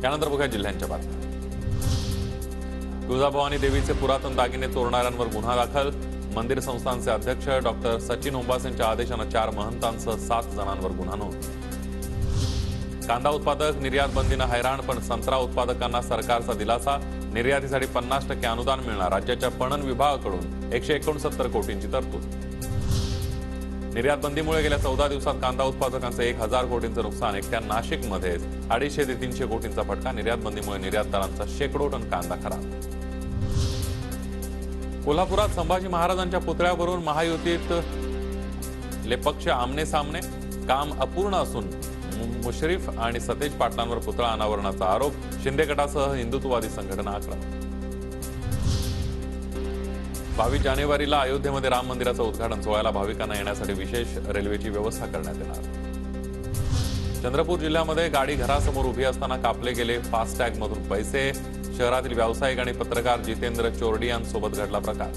यानंतर बघा जिल्ह्यांच्या बातम्या। तुळजाभवानी देवीचे पुरातन दागिने चोरणाऱ्यांवर गुन्हा दाखल। मंदिर संस्थानचे अध्यक्ष डॉक्टर सचिन ओंबासेंच्या आदेशाने 4 महंतांसह 7 जणांवर गुन्हा नोंद। कांदा उत्पादक निर्यात बंदीने हैराण, पण संत्रा उत्पादकांना सरकारचा दिलासा। निर्यातीसाठी 50% अनुदान मिळणार। राज्याच्या पणन विभागाकडून 169 कोटींची तरतूद। निर्यात बंदीमुळे गेल्या 14 दिवसात कांदा उत्पादकांचे 1000 कोटींचे नुकसान। एकट्या नाशिकमध्ये 250 ते 300 कोटींचा फटका। निर्यात बंदीमुळे निर्यातदारांचा शेकडो टन कांदा खराब। कोल्हापुरात संभाजी महाराजांच्या पुतळ्यावरून महायुतीत पक्ष आमने सामने। काम अपूर्ण असून मुश्रीफ आणि सतेज पाटलांवर पुतळा अनावरणाचा आरोप। शिंदे गटासह हिंदुत्ववादी संघटना आक्रमक। 22 जानेवारीला अयोध्येमध्ये राम मंदिराचं उद्घाटन सोहळ्याला भाविकांना येण्यासाठी विशेष रेल्वेची व्यवस्था करण्यात येणार। चंद्रपूर जिल्ह्यामध्ये गाडी घरासमोर उभी असताना कापले गेले फास्टॅग मधून पैसे। शहरातील व्यावसायिक आणि पत्रकार जितेंद्र चोरडियांसोबत घडला प्रकार।